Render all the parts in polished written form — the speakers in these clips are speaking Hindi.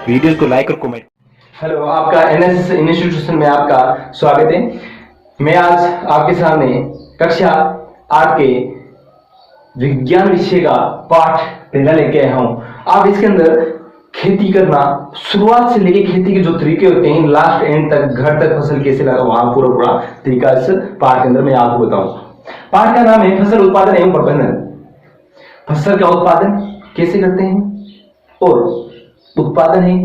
वीडियोस को लाइक और कमेंट। हेलो, आपका एनएस इंस्टीट्यूशन में आपका स्वागत है। मैं आज आपके सामने कक्षा 8 के विज्ञान विषय का पाठ पहला लेके आया हूँ। आप इसके अंदर खेती करना, शुरुआत से लेके खेती के जो तरीके होते हैं लास्ट एंड तक, घर तक फसल कैसे लगा, वहां पूरा तरीका इस पाठ के अंदर मैं आपको बताऊंगा। पाठ का नाम है फसल उत्पादन एवं प्रबंधन। फसल का उत्पादन कैसे करते हैं और उत्पादन है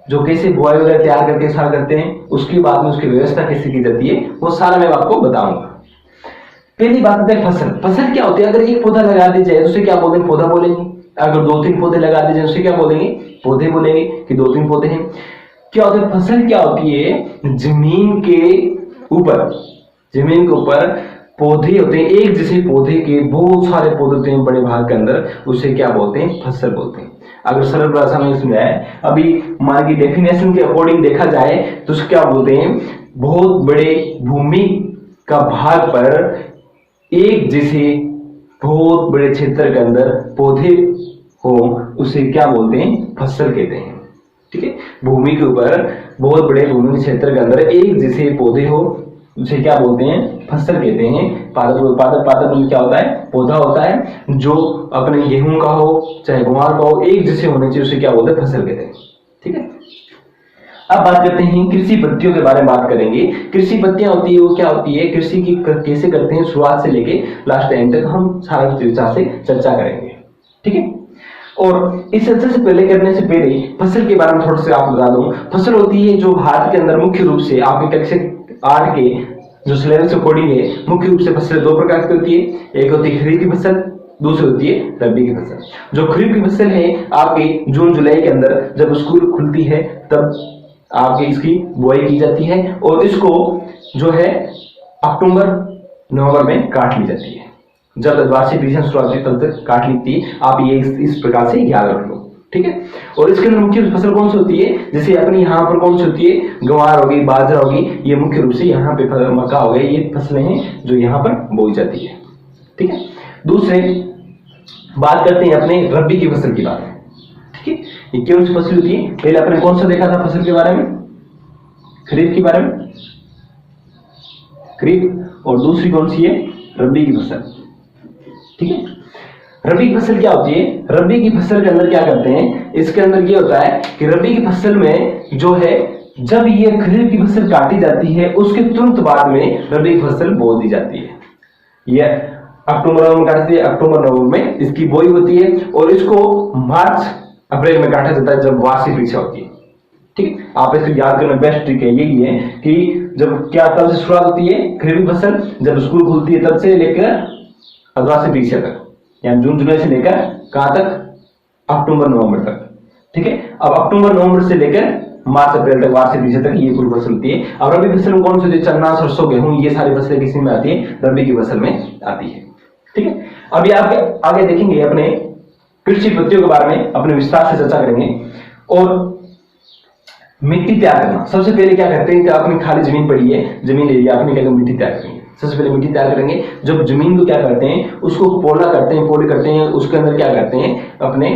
जो कैसे बुआई वगैरह तैयार करके सारा करते हैं, उसके बाद में उसकी व्यवस्था कैसे की जाती है, वो सारा मैं आपको बताऊंगा। पहली बात है फसल। फसल क्या होती है? अगर एक पौधा लगा दिया जाए तो उसे क्या बोलेंगे? पौधा बोलेंगे। अगर 2-3 पौधे लगा दिए जाए उसे क्या बोलेंगे? पौधे बोलेंगे कि 2-3 पौधे हैं। क्या होता है? फसल क्या होती है? जमीन के ऊपर पौधे होते हैं, एक जैसे पौधे के बहुत सारे पौधे होते हैं बड़े भाग के अंदर, उसे क्या बोलते हैं? फसल बोलते हैं। अगर सरल भाषा में समझाए, अभी मान की डेफिनेशन के अकॉर्डिंग देखा जाए तो उसे क्या बोलते हैं? बहुत बड़े भूमि का भाग पर एक जैसे बहुत बड़े क्षेत्र के अंदर पौधे हो, उसे क्या बोलते हैं? फसल कहते हैं। ठीक है, भूमि के ऊपर बहुत बड़े भूमि क्षेत्र के अंदर एक जैसे पौधे हो, उसे क्या बोलते हैं? फसल कहते हैं। पादप क्या होता है? पौधा होता है जो अपने गेहूं का हो चाहे गुआर का हो, एक जैसे होने चाहिए, उसे क्या बोलते हैं? फसल कहते हैं। ठीक है, अब बात करते हैं कृषि पद्धतियों के बारे में। बात करेंगे कृषि पद्धतियां होती है, वो क्या होती है, कृषि की कैसे करते हैं, शुरुआत से लेके लास्ट एंड तक हम सारा चर्चा से चर्चा करेंगे। ठीक है, और इस चर्चा से पहले करने से पहले फसल के बारे में थोड़ा सा आपको बता दूं। फसल होती है जो भारत के अंदर मुख्य रूप से आपके कक्षा 8 के जो सिलेबस अकॉर्डिंग है, मुख्य रूप से फसल 2 प्रकार की होती है। एक होती है खरीफ की फसल, दूसरी होती है रबी की फसल। जो खरीफ की फसल है आपके जून जुलाई के अंदर जब स्कूल खुलती है तब आपकी इसकी बुआई की जाती है और इसको जो है अक्टूबर नवंबर में काट ली जाती है। जब वार्षिक शुरुआत होती है तब तक काट ली थी। आप ये इस प्रकार से याद रख लो। ठीक है, और इसके अंदर मुख्य फसल कौन सी होती है? जैसे अपनी यहाँ पर कौन सी होती है? गंवार होगी, बाजरा होगी, ये मुख्य रूप से यहाँ पे मक्का हो गया, ये फसलें हैं जो यहाँ पर बोई जाती है। ठीक है, दूसरे बात करते हैं अपने रबी की फसल की बात। ठीक है, ये कौन सी फसल होती है? पहले आपने कौन सा देखा था फसल के बारे में? खरीफ के बारे में, खरीफ, और दूसरी कौन सी है? रबी की फसल। ठीक है, रबी की फसल क्या होती है? रबी की फसल के अंदर क्या करते हैं? इसके अंदर ये होता है कि रबी की फसल में जो है, जब ये खरीफ की फसल काटी जाती है उसके तुरंत बाद में रबी की फसल बो दी जाती है। यह अक्टूबर नवंबर में काटती है, अक्टूबर नवंबर में इसकी बोई होती है और इसको मार्च अप्रैल में काटा जाता है जब वार्षिक परीक्षा होती है। ठीक, आप इसको याद करना बेस्ट ट्रिक है यही है कि जब क्या तब से शुरुआत होती है खरीफ फसल, जब स्कूल खुलती है तब से लेकर वार्षिक परीक्षा तक, यानी जून जुलाई से लेकर कहां तक? अक्टूबर नवंबर तक। ठीक है, अब अक्टूबर नवंबर से लेकर मार्च अप्रैल तक वार्षिक परीक्षा तक ये कुल फसल होती है। अब रबी फसल में कौन सी होती है? चना, सरसों, गेहूं, ये सारी फसलें किसी में आती है? रबी की फसल में आती है। ठीक है, अभी आप आगे देखेंगे अपने कृषि पद्धतियों के बारे में, अपने विस्तार से चर्चा करेंगे। और मिट्टी तैयार करना, सबसे पहले क्या करते हैं कि अपनी खाली जमीन पड़ी है, जमीन ले लिया आपने, क्या मिट्टी तैयार करेंगे। सबसे पहले मिट्टी तैयार करेंगे। जब जमीन को क्या करते हैं? उसको पोला करते हैं, पोली करते हैं, उसके अंदर क्या करते हैं? अपने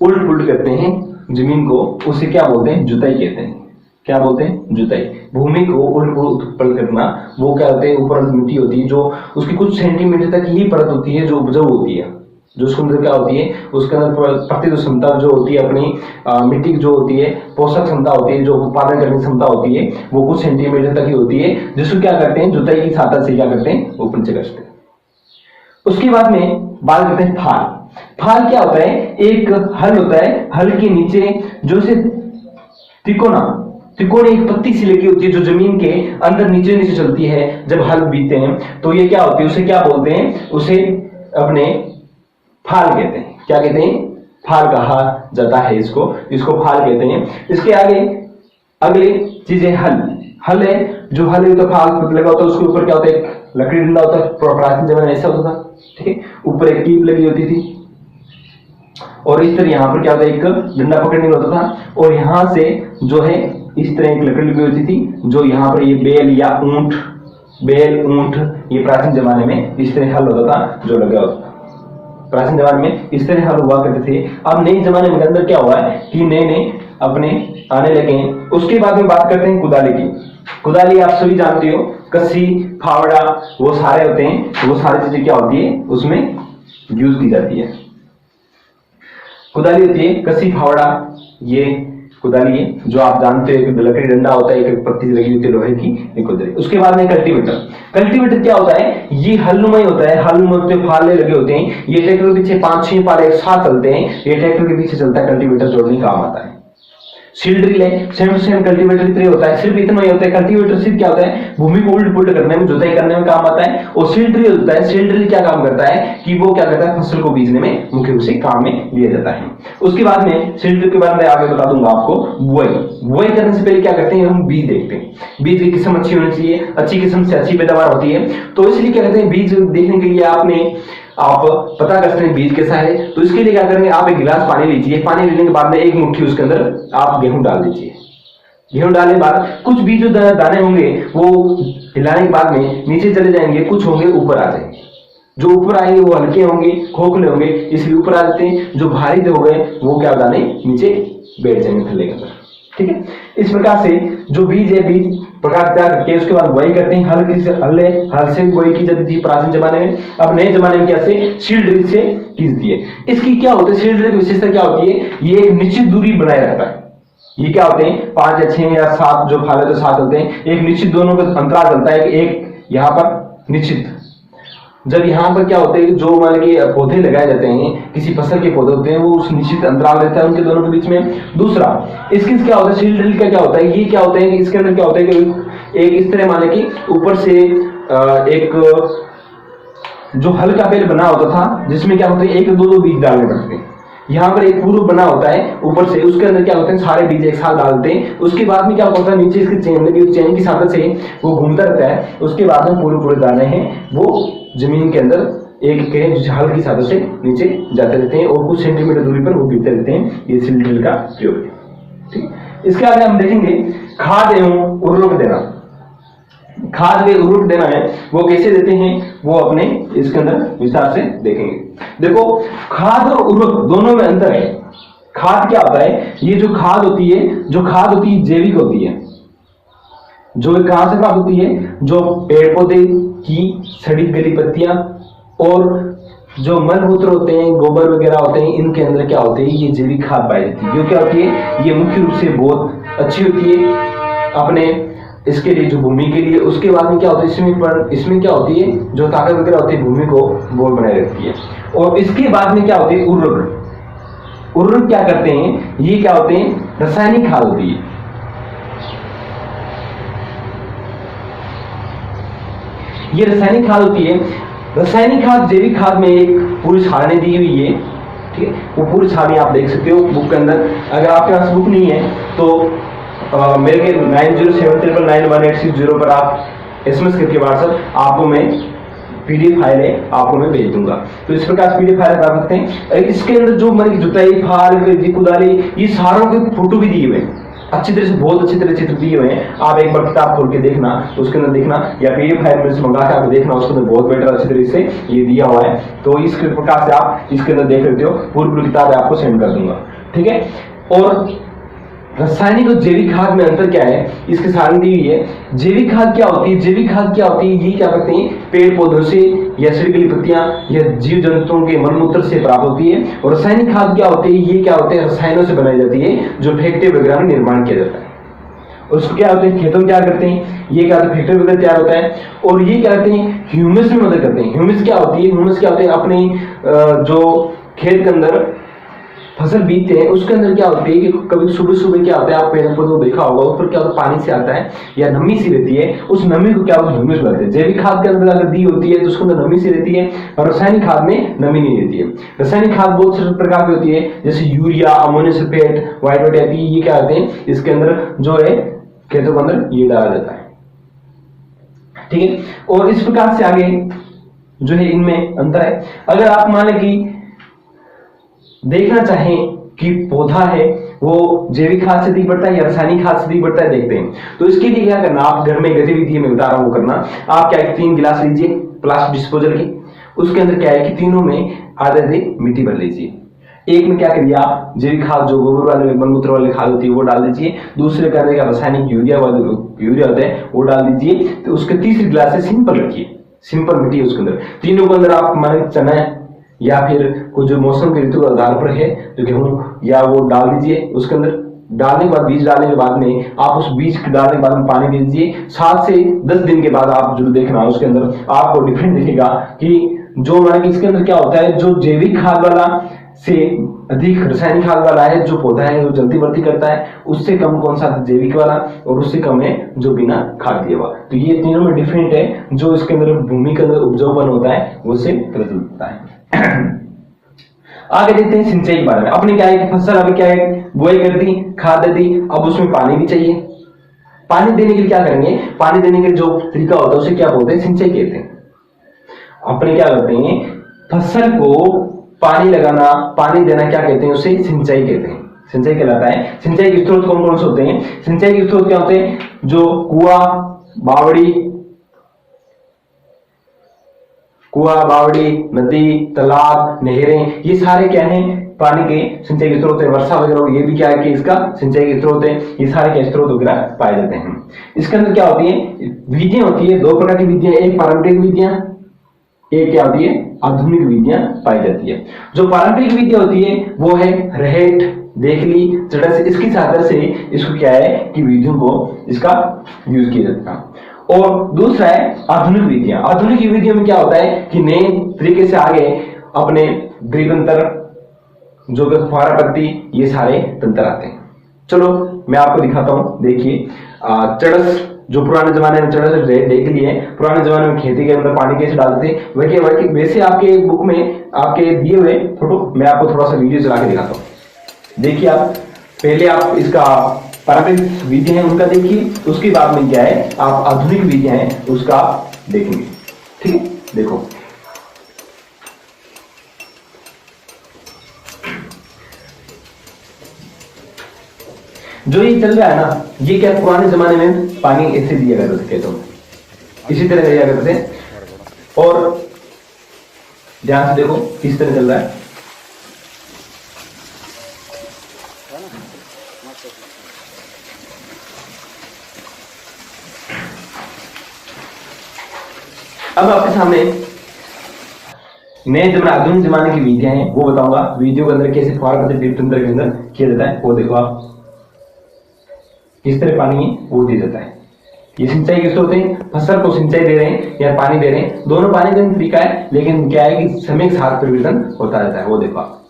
उल्ट पुल्ट करते हैं जमीन को, उसे क्या बोलते हैं? जुताई कहते हैं। क्या बोलते हैं? जुताई। भूमि को उल्ट पुल्ट करना, वो क्या होते हैं? ऊपर मिट्टी होती है जो उसकी कुछ सेंटीमीटर तक ही परत होती है, जो उपजाऊ होती है, जो उसके अंदर क्या होती है? उसके अंदर प्रतिरोधक क्षमता जो होती है, अपनी मिट्टी जो होती है, पोषक क्षमता होती है, जो उत्पादन करने की क्षमता होती है, वो कुछ सेंटीमीटर तक ही होती है, जिसको क्या करते हैं? जुताई की सहायता से क्या करते हैं? ऊपर नीचे करते हैं। उसके बाद में बात करते हैं फाल। फाल क्या होता है? एक हल होता है, हल के नीचे जो से त्रिकोण एक पत्ती सी लगी होती है जो जमीन के अंदर नीचे नीचे चलती है। जब हल बीते हैं तो ये क्या होती है? उसे क्या बोलते हैं? उसे अपने फाल कहते हैं। क्या कहते हैं? फाल कहा जाता है इसको फाल कहते हैं। इसके आगे अगली चीज है हल है, जो हल है तो फाल लगा होता है, उसके ऊपर क्या होता है? एक लकड़ी डंडा होता है, प्राचीन जमाने में ऐसा होता था। ठीक है, ऊपर एक टीप लगी होती थी और इस तरह यहाँ पर क्या होता है? एक डंडा पकड़ने होता था और यहाँ से जो है इस तरह एक लकड़ी लगी होती थी, जो यहाँ पर ये बेल या ऊंट ये प्राचीन जमाने में इस तरह हल होता था जो लगा होता था। प्राचीन जमाने में इस तरह हल हुआ करते थे। अब नए जमाने में अंदर क्या हुआ है कि नए अपने आने लगे हैं। उसके बाद में बात करते हैं कुदाली की। कुदाली आप सभी जानते हो, कस्सी, फावड़ा, वो सारे होते हैं, वो सारी चीजें क्या होती है उसमें यूज की जाती है। कुदाली होती है कस्सी, फावड़ा, ये कुदाली है जो आप जानते हो, एक लकड़ी डंडा होता है, एक पत्ती लगी होती है लोहे की, एक कुदाली। उसके बाद में कल्टीवेटर। कल्टीवेटर क्या होता है, ये हलनुमा होता है, हलनुमा पे फाले लगे होते हैं, ये ट्रैक्टर के पीछे 5-6 फाले एक साथ चलते हैं, ये ट्रैक्टर के पीछे चलता है, कल्टीवेटर जोड़ने काम आता है। सीड ड्रिल है, सेम टू सेम कल्टीवेटर की तरह होता है, सिर्फ इतना ही होता है, कल्टीवेटर सिर्फ क्या होता है, भूमि को उल्ट पुल्ट करने में, जुताई करने में काम आता है। और सीड ड्रिल होता है, सीड ड्रिल क्या काम करता है कि वो क्या करता है, फसल को बीजने में मुख्य रूप से काम में लिया जाता है। उसके बाद में सीड ड्रिल के बारे में आगे बता दूंगा आपको। बुआई करने से पहले क्या करते हैं, हम बीज देखते हैं, बीज की किस्म अच्छी होनी चाहिए, अच्छी किस्म से अच्छी पैदावार होती है, तो इसलिए क्या कहते हैं, बीज देखने के लिए आप पता कर सकते हैं बीज कैसा है। तो इसके लिए क्या करेंगे, आप एक गिलास पानी लीजिए, पानी लेने के बाद में एक मुट्ठी उसके अंदर आप गेहूं डाल दीजिए। गेहूं डालने के बाद कुछ बीज जो दाने होंगे वो हिलाने के बाद में नीचे चले जाएंगे, कुछ होंगे ऊपर आ जाएंगे। जो ऊपर आएंगे वो हल्के होंगे, खोखले होंगे, इसलिए ऊपर आ जाते हैं। जो भारी हो गए वो क्या दाने नीचे बैठ जाएंगे थल्ले के अंदर। ठीक है, इस प्रकार से जो बीज है, बीज प्रकार तैयार करके उसके बाद बुआई करते हैं। हल से बुआई की जाती थी प्राचीन जमाने में। अब नए जमाने में क्या से सीड ड्रिल से कीजती है। इसकी क्या होता है, सीड ड्रिल की विशेषता क्या होती है, ये एक निश्चित दूरी बनाए रखता है। ये क्या होते हैं, 5 या 6 या 7 जो फाले तो 7 होते हैं, एक निश्चित दोनों का अंतराल चलता है, एक यहाँ पर निश्चित। जब यहाँ पर क्या होते हैं, जो मान के पौधे लगाए जाते हैं, किसी फसल के पौधे होते हैं, वो उस निश्चित अंतराल रहता है उनके दोनों के बीच में। दूसरा इसके क्या होता है, सीड ड्रिल का क्या होता है, ये क्या होता है कि इसके अंदर क्या होता है कि एक इस तरह माने कि ऊपर से एक जो हल्का बेल बना होता था, जिसमें क्या होता है 1-2 बीज डालने पड़ते हैं। यहाँ पर एक पूर्व बना होता है ऊपर से, उसके अंदर क्या होता है सारे बीज एक साथ डालते हैं। उसके बाद में क्या होता है, नीचे इसकी चेन लगी, उस चेन की सहायता से वो घूमता रहता है। उसके बाद में पूरे दाने हैं वो जमीन के अंदर एक हल की सहायता से नीचे जाते रहते हैं और कुछ सेंटीमीटर दूरी पर वो गिरते रहते हैं। ये सीड ड्रिल का प्रयोग है। ठीक, इसके आगे हम देखेंगे खाद एवं उर्वरक देना। खाद व उर्वरक देना है वो कैसे देते हैं, वो अपने इसके अंदर विस्तार से देखेंगे। देखो, खाद और उर्वरक दोनों में अंतर है। खाद क्या होता है, ये जो खाद होती है जैविक होती है। जो कहां से प्राप्त होती है, जो पेड़ पौधे की सड़ी गली पत्तियां और जो मल मूत्र होते हैं, गोबर वगैरह होते हैं, इनके अंदर क्या होते हैं, ये जैविक खाद पाई जाती है। जो क्या होती है, ये मुख्य रूप से बहुत अच्छी होती है अपने इसके लिए, जो भूमि के लिए। उसके बाद में क्या होता है, इसमें क्या होती है, जो ताकत वगैरह होती है भूमि को वो बनाए रखती है। और इसके बाद में क्या होती है, उर्वरक क्या करते हैं, ये क्या होते हैं, रासायनिक खाद होती है। ये रासायनिक खाद होती है। रासायनिक खाद जैविक खाद में एक पूरी सारणी दी हुई है। ठीक है, वो पूरी सारणी आप देख सकते हो बुक के अंदर। अगर आपके पास बुक नहीं है तो मेरे के 9079991860 पर आप SMS करके व्हाट्सएप आपको मैं PDF फाइल है आपको मैं भेज दूंगा। तो इस प्रकार PDF फाइल बता सकते हैं। इसके अंदर जो मैंने जुताई, फाल, कुदाली, ये सारों के फोटो भी दिए हुए हैं अच्छी तरह से, बहुत अच्छी तरह चित्र दिए हुए हैं। आप एक बार किताब खोल के देखना, उसके अंदर देखना, या PDF फाइल में से मंगा के आप देखना, उसके अंदर बहुत बेटर अच्छी तरह से ये दिया हुआ है। तो इस प्रकार से आप इसके अंदर देख लेते हो। पूरी किताब आपको सेंड कर दूंगा। ठीक है, और रासायनिक और जैविक खाद में अंतर क्या है, इसके सारणी दी हुई है। जैविक खाद क्या होती है, जैविक खाद क्या होती है, ये क्या करते हैं, पेड़ पौधों से या सड़ी गली पत्तियां या जीव जंतुओं के मलमूत्र से प्राप्त होती है। और रासायनिक खाद क्या होती है, ये क्या होते हैं, रसायनों से बनाई जाती है, जो फैक्ट्री वगैरह में निर्माण किया जाता है। उसको क्या होते हैं, खेतों में तैयार करते हैं, ये क्या होता है, फैक्ट्री वगैरह तैयार होता है। और ये क्या करते हैं, ह्यूमस में मदद करते हैं। ह्यूमस क्या होती है, ह्यूमस क्या होते हैं, अपने जो खेत के अंदर फसल बीतते हैं उसके अंदर क्या होती है कि कभी सुबह क्या होता है, आप पेड़ पौधों देखा होगा, ऊपर क्या होता है, पानी से आता है या नमी सी रहती है, उस नमी को क्या होता है, ह्यूमस बोलते हैं। जैविक खाद के अंदर अगर दी होती है तो उसके अंदर नमी सी रहती है, और रासायनिक खाद में नमी नहीं रहती है। रासायनिक खाद बहुत सारे प्रकार की होती है, जैसे यूरिया, अमोनियम सल्फेट, व्हाइट आती है, ये क्या होते हैं, इसके अंदर जो है खेतों के अंदर ये डाला जाता है। ठीक है, और इस प्रकार से आगे जो है इनमें अंतर है। अगर आप मान लें कि देखना चाहें कि पौधा है वो जैविक खाद से अधिक बढ़ता है या रासायनिक खाद से अधिक बढ़ता है, देखते हैं। तो इसके लिए क्या करना, आप घर में गतिविधि में बता रहा हूं वो करना। आप क्या 3 गिलास लीजिए प्लास्टिक डिस्पोजल की, उसके अंदर क्या है कि तीनों में आधे मिट्टी भर लीजिए। एक में क्या करिए आप जैविक खाद जो गोबर वाले मलमूत्र वाली खाद होती है वो डाल दीजिए, दूसरे करने का रासायनिक यूरिया होता है वो डाल दीजिए, तो उसके तीसरी गिलास से सिंपल रखिए, सिंपल मिट्टी है उसके अंदर। तीनों के अंदर आप माने चना या फिर कुछ जो मौसम के ऋतु के आधार पर है जो गेहूं या वो डाल दीजिए उसके अंदर। डालने के बाद बीज डालने के बाद में आप उस बीज डालने के बाद में पानी दे दीजिए। 7 से 10 दिन के बाद आप जो देखना उसके अंदर आपको डिफरेंट दिखेगा कि जो माने कि इसके अंदर क्या होता है, जो जैविक खाद वाला से अधिक रासायनिक खाद वाला है जो पौधा है वो जल्दी वृद्धि करता है, उससे कम कौन सा जैविक वाला और उससे कम है जो बिना खाद दिए हुआ। तो ये तीनों में डिफरेंट है, जो इसके अंदर भूमि के अंदर उपजाऊपन होता है वो से पता चलता है। आगे देखते हैं सिंचाई के बारे में। अपने क्या है कि फसल अभी क्या है बुआई कर दी, खाद दे दी, अब उसमें पानी भी चाहिए। पानी देने के लिए क्या करेंगे, पानी देने के जो तरीका होता है उसे क्या बोलते हैं, सिंचाई कहते हैं। अपने क्या करते हैं फसल को पानी लगाना, पानी देना क्या कहते हैं, उसे सिंचाई कहते हैं, सिंचाई कहलाता है। सिंचाई के स्रोत कौन कौन से होते हैं, सिंचाई के स्रोत क्या होते हैं, जो कुआं बावड़ी नदी तालाब नहरें, ये सारे क्या हैं पानी के सिंचाई के स्रोत है। वर्षा वगैरह ये भी क्या है कि इसका सिंचाई के स्रोत है। ये सारे के स्रोत वगैरह पाए जाते हैं। इसके अंदर क्या होती है, विधियां होती है, दो प्रकार की विधियां, एक पारंपरिक विधियां, एक क्या होती है आधुनिक विधियां पाई जाती है। जो पारंपरिक विधियां होती है वो है रहेट, देखली, चड़स, इसकी सहायता से इसको क्या है कि विधियों को इसका यूज किया जाता है। और दूसरा है आधुनिक विधियां। आधुनिक विधियों में क्या होता है कि नए तरीके से आगे अपने ग्रीवंतर जो फुहारा पत्ती ये सारे तंत्र आते हैं। चलो मैं आपको दिखाता हूं, देखिए चड़स जो पुराने जमाने में चड़स देख लिए, पुराने जमाने में खेती के अंदर पानी कैसे डालते थे वैसे आपके बुक में आपके दिए हुए फोटो मैं आपको थोड़ा सा वीडियो चला के दिखाता हूं। देखिए आप पहले आप इसका पारंपरिक विधि है उनका देखिए, उसके बाद में क्या है आप आधुनिक विधियां हैं उसका देखेंगे। ठीक है, देखो जो ये चल रहा है ना, ये क्या पुराने जमाने में पानी ऐसे दिया करते थे, तो इसी तरह दिया करते थे। और ध्यान से देखो किस तरह चल रहा है। अब आपके सामने नए जमाने आधुनिक जमाने की विधियां हैं वो बताऊंगा, वीडियो के अंदर कैसे फुहारा पद्धति ड्रिप तंत्र के अंदर किया जाता है वो देखो आप, किस तरह पानी है वो दिया जाता है। ये सिंचाई किस होते हैं, फसल को सिंचाई दे रहे हैं या पानी दे रहे हैं, दोनों पानी देने का तरीका है, लेकिन क्या है कि समय के साथ परिवर्तन होता रहता है वो देखो आप।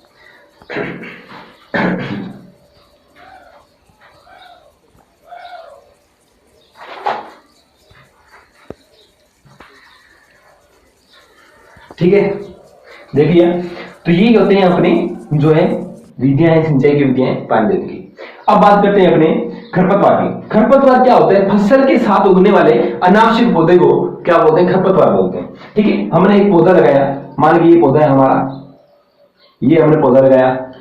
ठीक है, देखिए तो ये होते हैं अपने जो है विधियां हैं सिंचाई की विधियां पानी देने की। अब बात करते हैं अपने खरपतवार की। खरपतवार क्या होता है, फसल के साथ उगने वाले अनावश्यक पौधे को क्या बोलते हैं, खरपतवार बोलते हैं। ठीक है, हमने एक पौधा लगाया, मान लीजिए ये पौधा है हमारा, ये हमने पौधा लगाया,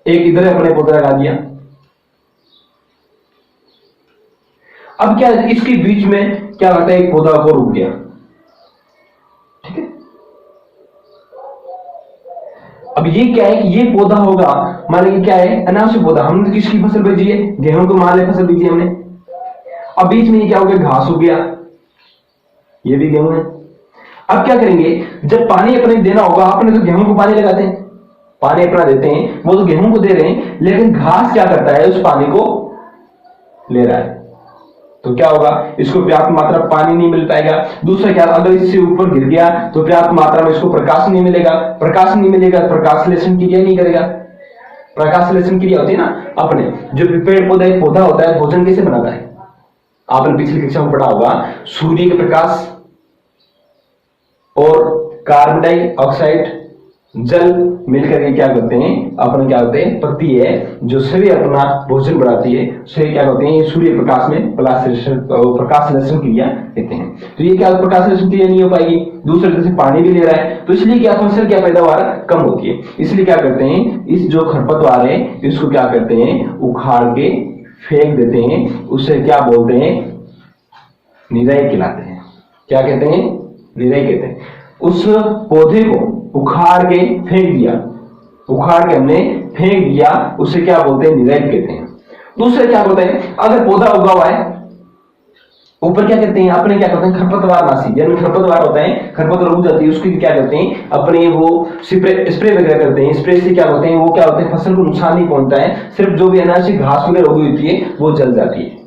एक इधर हमने पौधा लगा दिया। अब क्या इसके बीच में क्या होता है, एक पौधा और उग गया। ठीक है, अब ये क्या है कि ये पौधा होगा, मान लीजिए क्या है अनावश्यक पौधा, हमने किसकी फसल बेची है, गेहूं को मान लिया फसल बेची हमने। अब बीच में ये क्या हो गया, घास उग गया, ये भी गेहूं है। अब क्या करेंगे, जब पानी अपने देना होगा, अपने तो गेहूं को पानी लगाते हैं, पानी अपना देते हैं, वो तो गेहूं को दे रहे हैं, लेकिन घास क्या करता है उस पानी को ले रहा है, तो क्या होगा इसको पर्याप्त मात्रा पानी नहीं मिल पाएगा। दूसरा क्या, अगर इससे ऊपर गिर गया तो पर्याप्त मात्रा में इसको प्रकाश नहीं मिलेगा, प्रकाश नहीं मिलेगा, प्रकाश संश्लेषण क्रिया नहीं करेगा। प्रकाश संश्लेषण क्रिया होती है ना, अपने जो पेड़ पौधा एक पौधा होता है भोजन कैसे बनाता है, आपने पिछली कक्षा में पढ़ा होगा, सूर्य के प्रकाश और कार्बन डाइऑक्साइड जल मिलकर के क्या करते हैं, अपने क्या होते हैं पत्ती है जो सभी अपना भोजन बनाती है, सभी क्या होते हैं सूर्य प्रकाश में प्रकाश संश्लेषण क्रिया कहते हैं। तो ये क्या प्रकाश संश्लेषण क्रिया नहीं हो पाएगी, दूसरे तरह से पानी भी ले रहा है, तो इसलिए क्या फसल क्या पैदावार कम होती है। इसलिए क्या करते हैं, इस जो खरपतवार है इसको क्या करते हैं उखाड़ के फेंक देते हैं, उससे क्या बोलते हैं निराई कहलाते हैं। क्या कहते हैं, निराई कहते हैं। उस पौधे को उखाड़ के फेंक दिया, उखाड़ के हमने फेंक दिया, उसे क्या बोलते हैं, निराई कहते हैं। दूसरे क्या बोलते हैं, अगर पौधा उगा हुआ है ऊपर क्या कहते हैं, अपने क्या करते हैं, खरपतवार नाशी, यानी खरपतवार होता है, खरपतवार उग जाती है, उसकी क्या करते हैं, अपने वो स्प्रे वगैरह करते हैं। स्प्रे से क्या होते हैं, वो क्या होते हैं, फसल को नुकसान नहीं पहुंचता है, सिर्फ जो भी अनाज की घास वगैरह उगी होती है वो जल जाती है।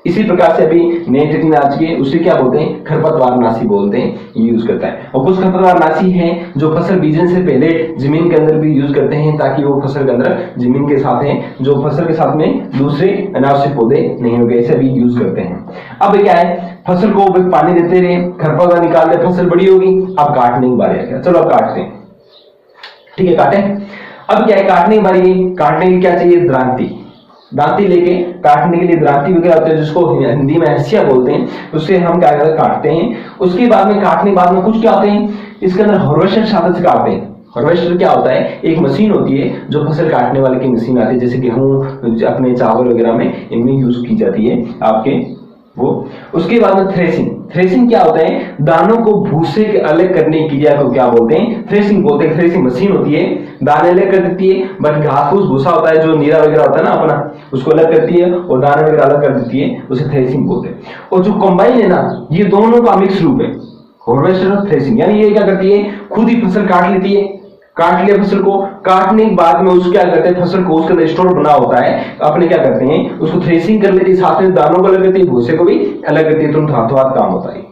इसी प्रकार से अभी नई टेक्निक आ चुकी है, उसे क्या बोलते हैं, खरपतवार नाशी बोलते हैं, यूज करता है। और कुछ खरपतवार नाशी है जो फसल बीजने से पहले जमीन के अंदर भी यूज करते हैं, ताकि वो फसल के अंदर जमीन के साथ है, जो फसल के साथ में दूसरे अनावश्यक पौधे नहीं हो गए, ऐसे भी यूज करते हैं। अब क्या है, फसल को पानी देते रहे, खरपतवार निकाल ले, फसल बड़ी होगी, अब काटने की बारी आ गया, चलो अब काटते हैं, ठीक है काटे। अब क्या है, काटने की बारी है, काटने की क्या चाहिए, दांती, दांती लेके काटने के लिए दांती वगैरह होते हैं, जिसको हिंदी में हंसिया बोलते हैं, उससे हम क्या करते हैं, काटते हैं। उसके बाद में काटने के बाद में कुछ क्या होते हैं, इसके अंदर हार्वेस्टर साधन से काटते हैं। हार्वेस्टर क्या होता है, एक मशीन होती है जो फसल काटने वाले की मशीन आती है, जैसे गेहूं अपने चावल वगैरह में इनमें यूज की जाती है आपके वो। उसके बाद में थ्रेसिंग, थ्रेसिंग क्या होता है, दानों को भूसे के अलग करने की क्रिया को क्या बोलते हैं, थ्रेसिंग बोलते हैं। थ्रेसिंग मशीन होती है, दाने अलग कर देती है, बट घास फूस भूसा होता है जो नीरा वगैरह होता है ना अपना, उसको अलग करती है और दाने वगैरह अलग कर देती है, उसे थ्रेसिंग बोलते हैं। और जो कंबाइन है ना, ये दोनों का मिक्स रूप है, हार्वेस्टर और थ्रेसिंग। यानी ये क्या करती है, खुद ही फसल काट लेती है, काट लिया फसल को, काटने के बाद में उसको क्या करते हैं, फसल को उसके अंदर स्टोर बना होता है, अपने क्या करते हैं, उसको थ्रेसिंग कर लेती है, साथ में दानों को अलग करती है, भूसे को भी अलग करती है, तुरंत हाथों हाथ काम होता है,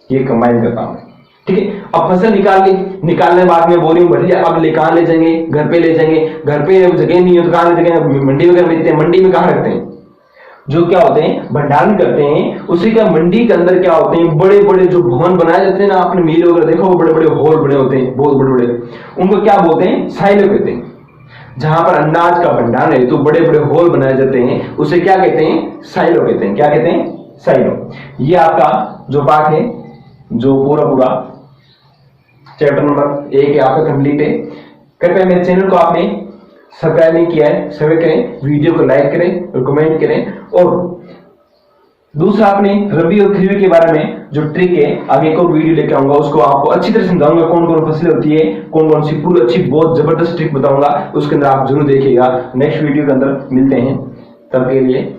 ये कंबाइन का काम है, ठीक है। अब फसल निकाल ली, निकालने के बाद में बोरी में भर लिया, अब ले कहां ले जाएंगे, घर पे ले जाएंगे, घर पे जगह नहीं है तो कहां ले जाएंगे, मंडी वगैरह बेचते हैं, मंडी में कहां रखते हैं, जो क्या होते हैं, भंडारण करते हैं। उसी का मंडी के अंदर क्या होते हैं, बड़े बड़े जो भवन बनाए जाते हैं ना, आपने मिल वगैरह देखो, वो बड़े बड़े हॉल बने होते हैं, बहुत बड़े बड़े, उनको क्या बोलते हैं, साइलो कहते हैं। जहां पर अनाज का भंडारण है तो बड़े बड़े हॉल बनाए जाते हैं, उसे क्या कहते हैं, साइलो कहते हैं। क्या कहते हैं, साइलो। ये आपका जो पाठ है, जो पूरा चैप्टर नंबर 1 आपका कंप्लीट है। कृपया मेरे चैनल को आपने सब्सक्राइब नहीं किया है, सब्सक्राइब करें, वीडियो को लाइक करें और कमेंट करें। और दूसरा, आपने रबी और खरीफ के बारे में जो ट्रिक है, आगे एक और वीडियो लेकर आऊंगा, उसको आपको अच्छी तरह समझाऊंगा, कौन कौन फसलें होती है, कौन कौन सी पूरी अच्छी बहुत जबरदस्त ट्रिक बताऊंगा, उसके अंदर आप जरूर देखिएगा। नेक्स्ट वीडियो के अंदर मिलते हैं, तब के लिए